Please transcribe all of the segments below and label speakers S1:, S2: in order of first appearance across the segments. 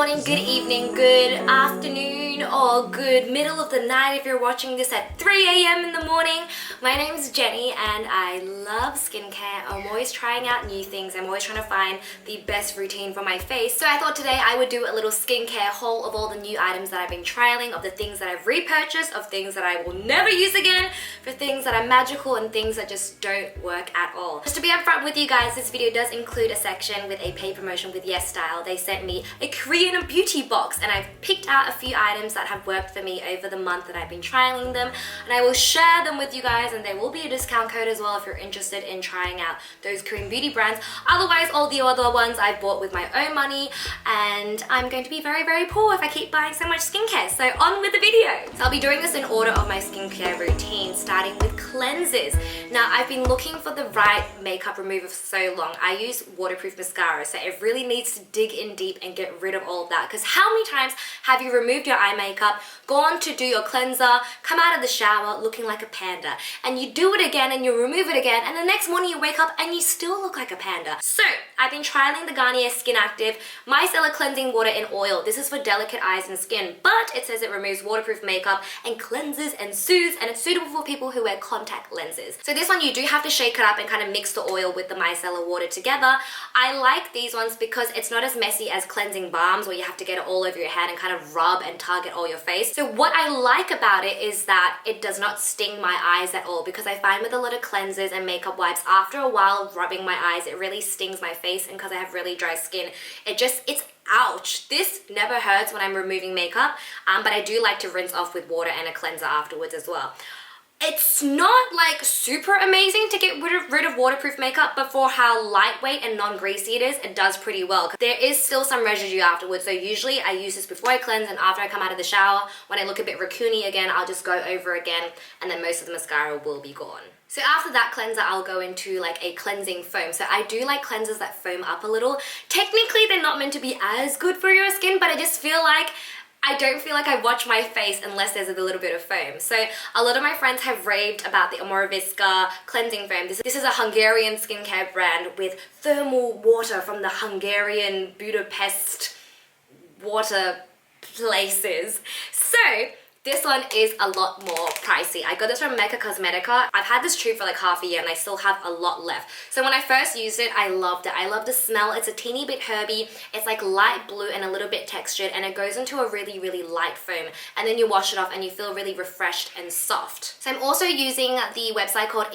S1: morning, good evening, good afternoon, or good middle of the night if you're watching this at 3 a.m. in the morning. My name is Jenny and I love skincare. I'm always trying out new things. I'm always trying to find the best routine for my face. So I thought today I would do a little skincare haul of all the new items that I've been trialing, of the things that I've repurchased, of things that I will never use again, for things that are magical and things that just don't work at all. Just to be upfront with you guys, this video does include a section with a paid promotion with Yesstyle. They sent me a Korean beauty box and I've picked out a few items that have worked for me over the month that I've been trialing them, and I will share them with you guys, and there will be a discount code as well if you're interested in trying out those Korean beauty brands. Otherwise, all the other ones I've bought with my own money, and I'm going to be very, very poor if I keep buying so much skincare. So on with the video. So I'll be doing this in order of my skincare routine, starting with cleansers. Now, I've been looking for the right makeup remover for so long. I use waterproof mascara, so it really needs to dig in deep and get rid of all of that, because how many times have you removed your eye makeup, gone to do your cleanser, come out of the shower looking like a panda, and you do it again and you remove it again, and the next morning you wake up and you still look like a panda? So I've been trialing the Garnier Skin Active Micellar Cleansing Water in Oil. This is for delicate eyes and skin, but it says it removes waterproof makeup and cleanses and soothes, and it's suitable for people who wear contact lenses. So this one you do have to shake it up and kind of mix the oil with the micellar water together. I like these ones because it's not as messy as cleansing balms where you have to get it all over your hand and kind of rub and tug at all your face. So what I like about it is that it does not sting my eyes at all, because I find with a lot of cleansers and makeup wipes, after a while rubbing my eyes, it really stings my face, and because I have really dry skin, it's ouch. This never hurts when I'm removing makeup, but I do like to rinse off with water and a cleanser afterwards as well. It's not like super amazing to get rid of waterproof makeup, but for how lightweight and non-greasy it is, it does pretty well. There is still some residue afterwards, so usually I use this before I cleanse, and after I come out of the shower, when I look a bit racoony again, I'll just go over again, and then most of the mascara will be gone. So after that cleanser, I'll go into like a cleansing foam. So I do like cleansers that foam up a little. Technically, they're not meant to be as good for your skin, but I just feel like I don't feel like I wash my face unless there's a little bit of foam. So a lot of my friends have raved about the OMOROVICZA cleansing foam. This is a Hungarian skincare brand with thermal water from the Hungarian Budapest water places. So this one is a lot more pricey. I got this from Mecca Cosmetica. I've had this tube for like half a year and I still have a lot left. So when I first used it, I loved it. I love the smell. It's a teeny bit herby. It's like light blue and a little bit textured, and it goes into a really, really light foam. And then you wash it off and you feel really refreshed and soft. So I'm also using the website called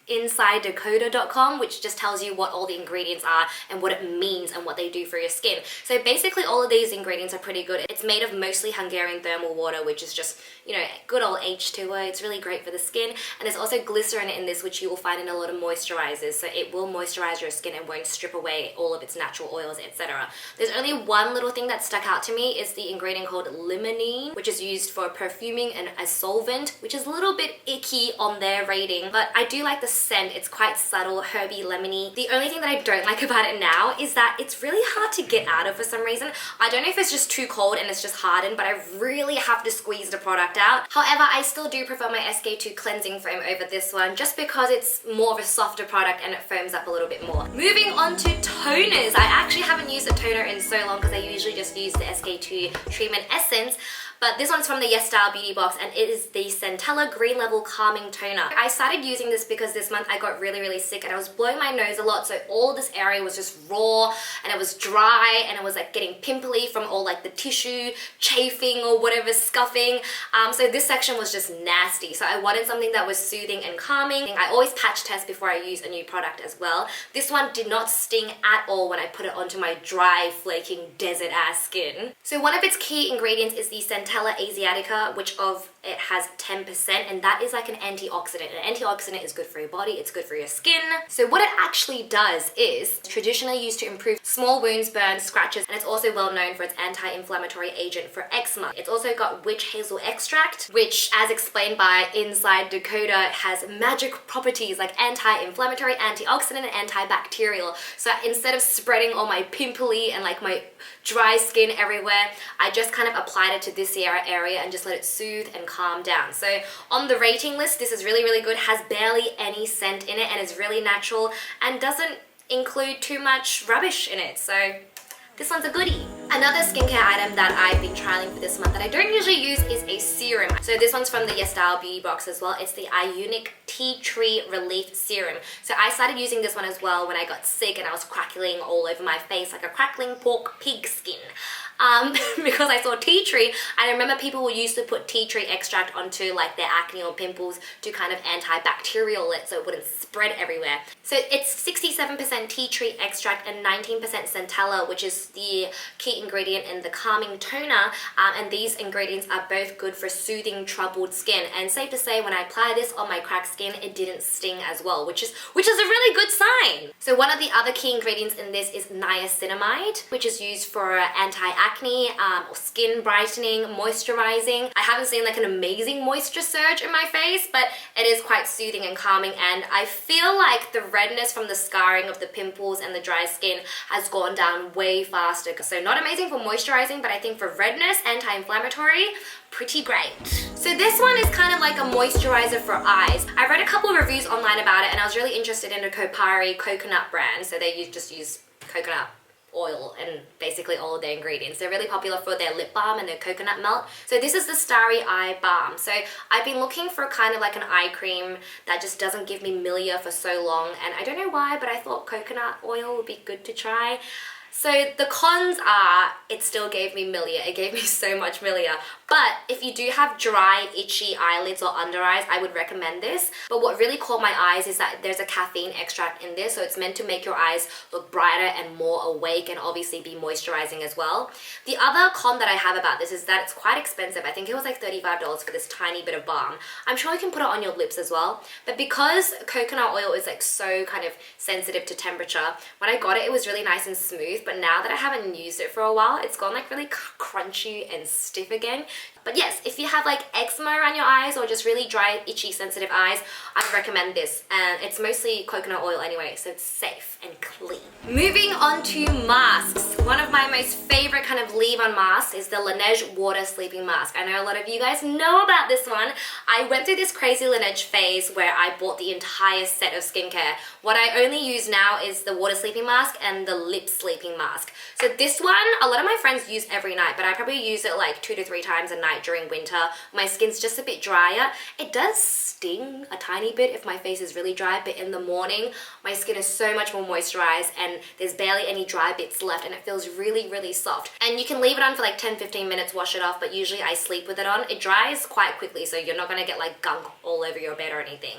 S1: InsideDakota.com, which just tells you what all the ingredients are and what it means and what they do for your skin. So basically all of these ingredients are pretty good. It's made of mostly Hungarian thermal water, which is just, you know, good old H2O. It's really great for the skin. And there's also glycerin in this, which you will find in a lot of moisturizers. So it will moisturize your skin and won't strip away all of its natural oils, etc. There's only one little thing that stuck out to me, is the ingredient called limonene, which is used for perfuming and a solvant, which is a little bit icky on their rating, but I do like the scent. It's quite subtle, herby, lemony. The only thing that I don't like about it now is that it's really hard to get out of for some reason. I don't know if it's just too cold and it's just hardened, but I really have to squeeze the product out. However, I still do prefer my SK2 cleansing foam over this one, just because it's more of a softer product and it foams up a little bit more. Moving on to toners. I actually haven't used a toner in so long because I usually just use the SK2 Treatment Essence. But this one's from the Yesstyle beauty box, and it is the Centella Green Level Calming Toner. I started using this because this month I got really, really sick and I was blowing my nose a lot, so all this area was just raw and it was dry and it was like getting pimply from all like the tissue chafing or whatever, scuffing. So this section was just nasty. So I wanted something that was soothing and calming. I always patch test before I use a new product as well. This one did not sting at all when I put it onto my dry, flaking, desert-ass skin. So one of its key ingredients is the Centella Asiatica, which it has 10%, and that is like an antioxidant. An antioxidant is good for your body, it's good for your skin. So what it actually does is traditionally used to improve small wounds, burns, scratches, and it's also well known for its anti-inflammatory agent for eczema. It's also got witch hazel extract, which, as explained by Inside Dakota, has magic properties like anti-inflammatory, antioxidant, and antibacterial. So instead of spreading all my pimply and like my dry skin everywhere, I just kind of applied it to this area and just let it soothe and calm down. So on the rating list, this is really, really good, has barely any scent in it, and is really natural and doesn't include too much rubbish in it. So this one's a goodie. Another skincare item that I've been trialing for this month that I don't usually use is a serum. So this one's from the Yesstyle beauty box as well. It's the iUNIK Tree Relief Serum. So I started using this one as well when I got sick and I was crackling all over my face like a crackling pork pig skin. Because I saw tea tree. I remember people who used to put tea tree extract onto like their acne or pimples to kind of antibacterial it so it wouldn't spread everywhere. So it's 67% tea tree extract and 19% Centella, which is the key ingredient in the calming toner, and these ingredients are both good for soothing troubled skin. And safe to say, when I apply this on my cracked skin, it didn't sting as well, which is a really good sign. So one of the other key ingredients in this is niacinamide, which is used for anti-acne, or skin brightening, moisturizing. I haven't seen like an amazing moisture surge in my face, but it is quite soothing and calming, and I feel like the redness from the scarring of the pimples and the dry skin has gone down way faster. So not amazing for moisturizing, but I think for redness, anti-inflammatory, pretty great. So this one is kind of like a moisturizer for eyes. I read a couple of reviews online about it and I was really interested in the KOPARI coconut brand. So they just use coconut oil and basically all of their ingredients. They're really popular for their lip balm and their coconut melt. So this is the Starry Eye Balm. So I've been looking for kind of like an eye cream that just doesn't give me milia for so long, and I don't know why, but I thought coconut oil would be good to try. So the cons are, it still gave me milia. It gave me so much milia. But if you do have dry, itchy eyelids or under eyes, I would recommend this. But what really caught my eyes is that there's a caffeine extract in this, so it's meant to make your eyes look brighter and more awake and obviously be moisturizing as well. The other con that I have about this is that it's quite expensive. I think it was like $35 for this tiny bit of balm. I'm sure you can put it on your lips as well. But because coconut oil is like so kind of sensitive to temperature, when I got it, it was really nice and smooth. But now that I haven't used it for a while, it's gone like really crunchy and stiff again. But yes, if you have like eczema around your eyes or just really dry, itchy, sensitive eyes, I recommend this. And it's mostly coconut oil anyway, so it's safe and clean. Moving on to masks. One of my most favorite kind of leave-on masks is the LANEIGE Water Sleeping Mask. I know a lot of you guys know about this one. I went through this crazy LANEIGE phase where I bought the entire set of skincare. What I only use now is the water sleeping mask and the lip sleeping mask. So this one, a lot of my friends use every night, but I probably use it like 2 to 3 times a night during winter. My skin's just a bit drier. It does sting a tiny bit if my face is really dry, but in the morning my skin is so much more moisturized and there's barely any dry bits left and it feels really, really soft. And you can leave it on for like 10-15 minutes, wash it off, but usually I sleep with it on. It dries quite quickly, so you're not gonna get like gunk all over your bed or anything.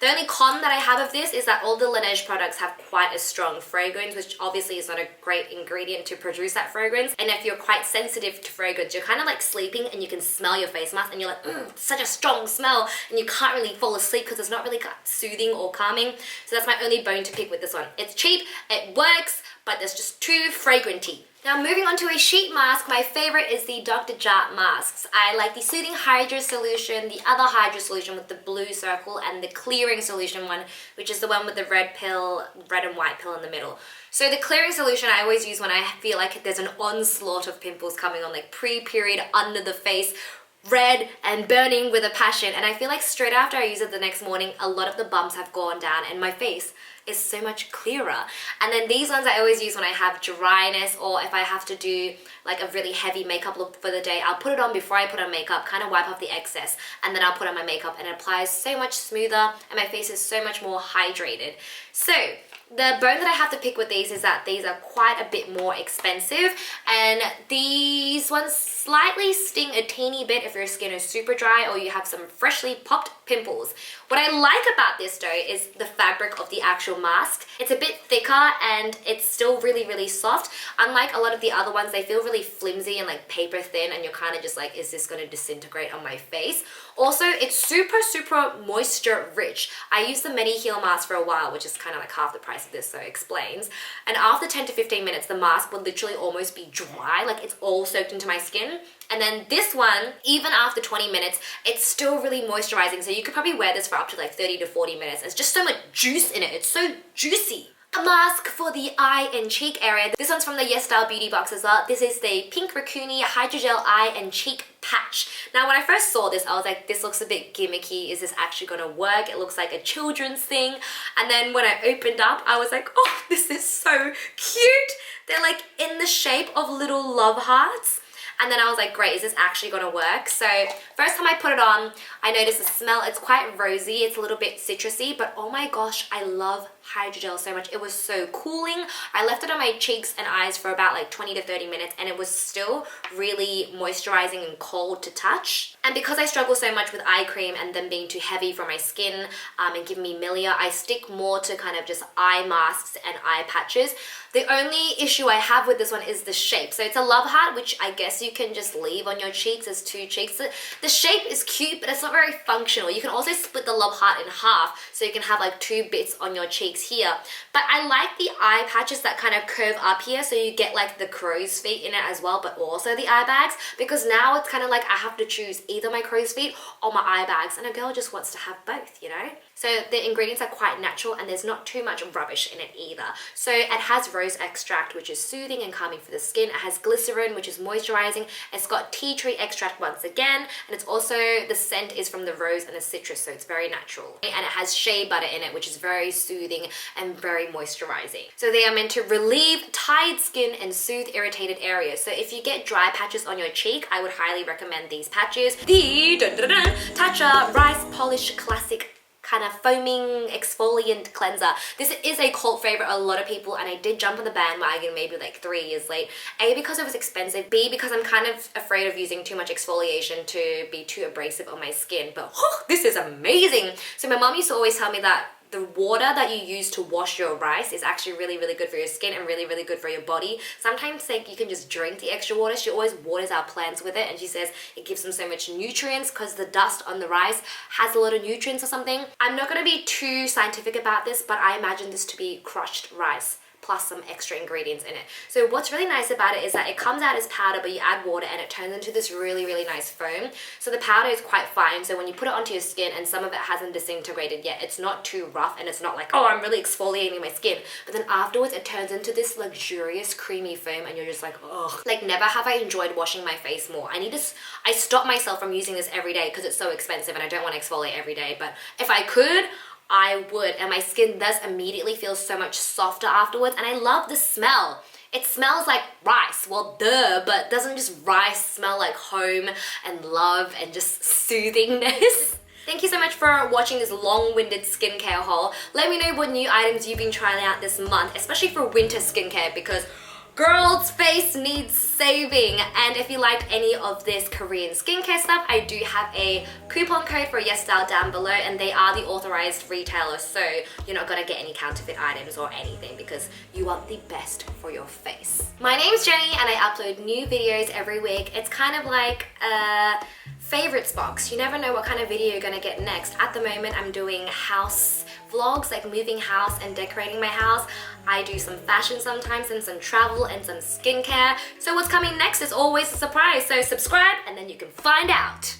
S1: The only con that I have of this is that all the LANEIGE products have quite a strong fragrance, which obviously is not a great ingredient to produce that fragrance. And if you're quite sensitive to fragrance, you're kind of like sleeping and you can smell your face mask and you're like, such a strong smell, and you can't really fall asleep because it's not really soothing or calming. So that's my only bone to pick with this one. It's cheap, it works, but it's just too fragranty. Now moving on to a sheet mask, my favorite is the Dr. JART masks. I like the Soothing Hydra solution, the other Hydra solution with the blue circle, and the Clearing solution one, which is the one with the red and white pill in the middle. So the Clearing solution I always use when I feel like there's an onslaught of pimples coming on, like pre-period, under the face, red and burning with a passion, and I feel like straight after I use it the next morning, a lot of the bumps have gone down and my face is so much clearer. And then these ones I always use when I have dryness or if I have to do like a really heavy makeup look for the day. I'll put it on before I put on makeup, kind of wipe off the excess, and then I'll put on my makeup and it applies so much smoother and my face is so much more hydrated. So the bone that I have to pick with these is that these are quite a bit more expensive, and these ones slightly sting a teeny bit if your skin is super dry or you have some freshly popped pimples. What I like about this though is the fabric of the actual mask. It's a bit thicker and it's still really, really soft. Unlike a lot of the other ones, they feel really flimsy and like paper thin, and you're kind of just like, is this going to disintegrate on my face? Also, it's super, super moisture rich. I used the Medi-Heal mask for a while, which is kind of like half the price of this, so it explains. And after 10 to 15 minutes, the mask would literally almost be dry, like it's all soaked into my skin. And then this one, even after 20 minutes, it's still really moisturizing. So you could probably wear this for up to like 30 to 40 minutes. There's just so much juice in it. It's so juicy. A mask for the eye and cheek area. This one's from the Yesstyle beauty box as well. This is the pink RACOONY hydrogel eye and cheek patch. Now when I first saw this, I was like, this looks a bit gimmicky. Is this actually gonna work? It looks like a children's thing. And then when I opened up, I was like, oh, this is so cute. They're like in the shape of little love hearts. And then I was like, great, is this actually gonna work? So first time I put it on, I noticed the smell. It's quite rosy, it's a little bit citrusy, but oh my gosh, I love hydrogel so much. It was so cooling. I left it on my cheeks and eyes for about like 20 to 30 minutes and it was still really moisturizing and cold to touch. And because I struggle so much with eye cream and them being too heavy for my skin and giving me milia, I stick more to kind of just eye masks and eye patches. The only issue I have with this one is the shape. So it's a love heart, which I guess you can just leave on your cheeks as two cheeks. The shape is cute, but it's not very functional. You can also split the love heart in half, so you can have like two bits on your cheeks here. But I like the eye patches that kind of curve up here, so you get like the crow's feet in it as well, but also the eye bags, because now it's kind of like I have to choose either my crow's feet or my eye bags, and a girl just wants to have both, you know? So the ingredients are quite natural and there's not too much rubbish in it either. So it has rose extract, which is soothing and calming for the skin. It has glycerin, which is moisturizing. It's got tea tree extract once again, and it's also, the scent is from the rose and the citrus, so it's very natural. And it has shea butter in it, which is very soothing and very moisturizing. So they are meant to relieve tired skin and soothe irritated areas. So if you get dry patches on your cheek, I would highly recommend these patches. The TATCHA Rice Polish Classic kind of foaming exfoliant cleanser. This is a cult favorite of a lot of people, and I did jump on the bandwagon maybe like 3 years late. A, because it was expensive. B, because I'm kind of afraid of using too much exfoliation to be too abrasive on my skin. But this is amazing. So my mom used to always tell me that the water that you use to wash your rice is actually really, really good for your skin and really, really good for your body. Sometimes like you can just drink the extra water. She always waters our plants with it, and she says it gives them so much nutrients because the dust on the rice has a lot of nutrients or something. I'm not going to be too scientific about this, but I imagine this to be crushed rice plus some extra ingredients in it. So what's really nice about it is that it comes out as powder, but you add water and it turns into this really, really nice foam. So the powder is quite fine, so when you put it onto your skin and some of it hasn't disintegrated yet, it's not too rough and it's not like, oh, I'm really exfoliating my skin. But then afterwards it turns into this luxurious creamy foam and you're just like, ugh. Like never have I enjoyed washing my face more. I stop myself from using this every day because it's so expensive and I don't want to exfoliate every day, but if I could, I would, and my skin does immediately feel so much softer afterwards, and I love the smell. It smells like rice, well duh, but doesn't just rice smell like home and love and just soothingness? Thank you so much for watching this long-winded skincare haul. Let me know what new items you've been trying out this month, especially for winter skincare, because girl's face needs saving. And if you liked any of this Korean skincare stuff, I do have a coupon code for Yesstyle down below, and they are the authorized retailer, so you're not gonna get any counterfeit items or anything because you want the best for your face. My name's Jenny and I upload new videos every week. It's kind of like a favorites box. You never know what kind of video you're gonna get next. At the moment I'm doing house vlogs, like moving house and decorating my house. I do some fashion sometimes and some travel and some skincare. So what's coming next is always a surprise, so subscribe and then you can find out.